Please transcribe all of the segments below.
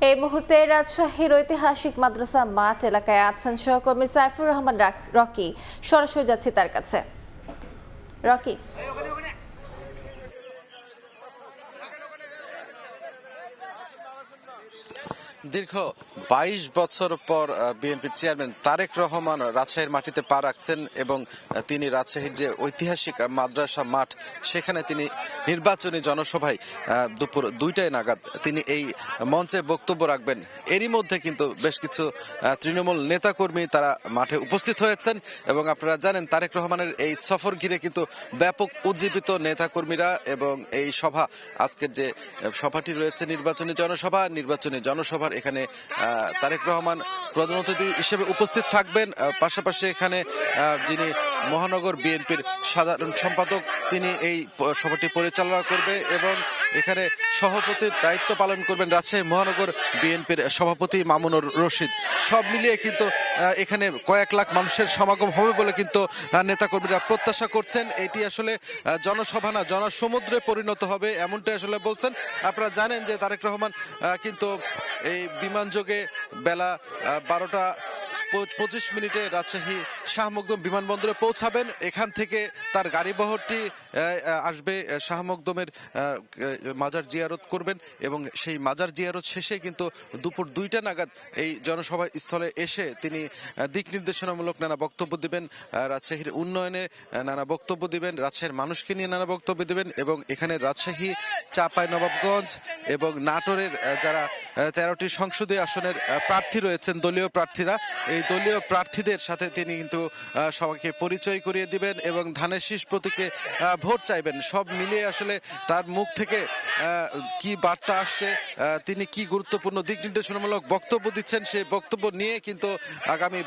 এই মুহূর্তে রাজশাহীর ঐতিহাসিক মাদ্রাসা মাঠ এলাকায় আছেন সহকর্মী সাইফুর রহমান রকি। সরাসরি যাচ্ছি তার কাছে। রকি, দীর্ঘ ২২ বছর পর বিএনপির চেয়ারম্যান তারেক রহমান রাজশাহীর মাটিতে পা রাখছেন এবং তিনি রাজশাহীর যে ঐতিহাসিক মাদ্রাসা মাঠ সেখানে তিনি নির্বাচনী জনসভায় দুপুর ২টায় নাগাদ তিনি এই মঞ্চে বক্তব্য রাখবেন। এরই মধ্যে কিন্তু বেশ কিছু তৃণমূল নেতাকর্মী তারা মাঠে উপস্থিত হয়েছেন এবং আপনারা জানেন তারেক রহমানের এই সফর ঘিরে কিন্তু ব্যাপক উজ্জীবিত নেতাকর্মীরা এবং এই সভা, আজকের যে সভাটি রয়েছে নির্বাচনী জনসভার এখানে তারেক রহমান প্রধান অতিথি হিসেবে উপস্থিত থাকবেন। পাশাপাশি এখানে যিনি মহানগর বিএনপির সাধারণ সম্পাদক তিনি এই সভাটি পরিচালনা করবে এবং এখানে সভাপতির দায়িত্ব পালন করবেন রাজশাহী মহানগর বিএনপির সভাপতি মামুনুর রশিদ। সব মিলিয়ে কিন্তু এখানে কয়েক লাখ মানুষের সমাগম হবে বলে কিন্তু নেতাকর্মীরা প্রত্যাশা করছেন। এটি আসলে জনসভা না, জনসমুদ্রে পরিণত হবে এমনটাই আসলে বলছেন। আপনারা জানেন যে তারেক রহমান কিন্তু এই বিমানযোগে বেলা 12:25 রাজশাহী শাহ মখদুম বিমানবন্দরে পৌঁছাবেন। এখান থেকে তার গাড়িবহরটি আসবে শাহ মখদুমের মাজার জিয়ারত করবেন এবং সেই মাজার জিয়ারত শেষে কিন্তু দুপুর ২টা নাগাদ এই জনসভা স্থলে এসে তিনি দিক নির্দেশনামূলক নানা বক্তব্য দিবেন, রাজশাহীর উন্নয়নে নানা বক্তব্য দিবেন, রাজশাহীর মানুষকে নিয়ে নানা বক্তব্য দিবেন এবং এখানে রাজশাহী, চাঁপাইনবাবগঞ্জ এবং নাটোরের যারা 13টি সংসদীয় আসনের প্রার্থী রয়েছেন, দলীয় প্রার্থীরা, এই দলীয় প্রার্থীদের সাথে তিনি কিন্তু সবাইকে পরিচয় করিয়ে দিবেন এবং ধানের শীষ প্রতীকে ভোট চাইবেন। সব মিলিয়ে আসলে তার মুখ থেকে কি বার্তা আসছে, তিনি কি গুরুত্বপূর্ণ দিক নির্দেশনামূলক বক্তব্য দিচ্ছেন, সেই বক্তব্য নিয়ে কিন্তু আগামী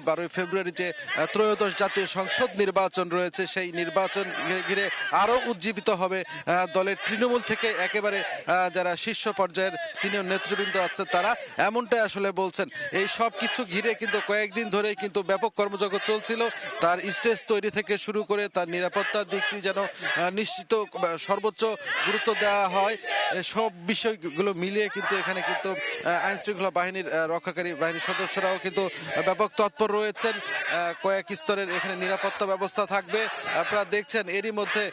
12ই ফেব্রুয়ারি যে ত্রয়োদশ জাতীয় সংসদ নির্বাচন রয়েছে সেই নির্বাচন ঘিরে আরো উজ্জীবিত হবে দলের তৃণমূল থেকে একেবারে যারা শীর্ষ পর্যায়ের সিনিয়র নেতৃবৃন্দ আছে তারা, এমনটাই আসলে বলছেন। এই সব কিছু ঘিরে কিন্তু কয়েকদিন ধরে কিন্তু ব্যাপক কর্মযজ্ঞ চলছিল। তার স্টেজ তৈরি থেকে শুরু করে তার নিরাপত্তার দিকটি যেন নিশ্চিত সর্বোচ্চ গুরুত্ব দেওয়া হয়, সব বিষয়গুলো মিলিয়ে কিন্তু এখানে কিন্তু আইন শৃঙ্খলা বাহিনীর রক্ষাকারী বাহিনীর সদস্যরাও কিন্তু ব্যাপক তৎপর রয়েছেন। কয়েক স্তরের এখানে নিরাপত্তা ব্যবস্থা থাকবে। আপনারা দেখছেন এরই মধ্যে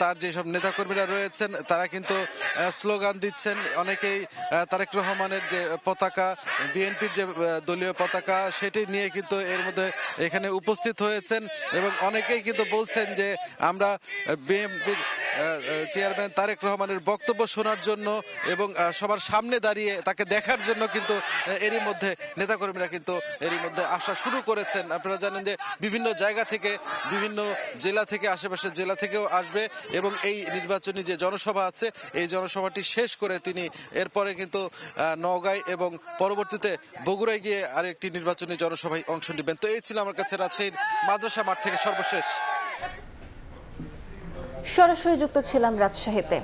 তার যেসব নেতাকর্মীরা রয়েছেন তারা কিন্তু স্লোগান দিচ্ছেন। অনেকেই তারেক রহমানের যে পতাকা, বিএনপির যে দলীয় পতাকা সেটি নিয়ে কিন্তু এর মধ্যে এখানে উপস্থিত হয়েছেন এবং অনেকেই কিন্তু বলছেন যে আমরা বিএনপির চেয়ারম্যান তারেক রহমানের বক্তব্য শোনার জন্য এবং সবার সামনে দাঁড়িয়ে তাকে দেখার জন্য কিন্তু এরই মধ্যে নেতাকর্মীরা কিন্তু এরই মধ্যে আসা শুরু করেছেন। আপনারা জানেন যে বিভিন্ন জায়গা থেকে, বিভিন্ন জেলা থেকে, আশেপাশের জেলা থেকেও আসবে এবং এই নির্বাচনী যে জনসভা আছে এই জনসভাটি শেষ করে তিনি এরপরে কিন্তু নওগাঁয় এবং পরবর্তীতে বগুড়ায় গিয়ে আরেকটি নির্বাচনী জনসভায় অংশ নেবেন। তো এই ছিল আমার কাছে রাজশাহীর মাদ্রাসা মাঠ থেকে সর্বশেষ। সরাসরি যুক্ত ছিলাম রাজশাহীতে।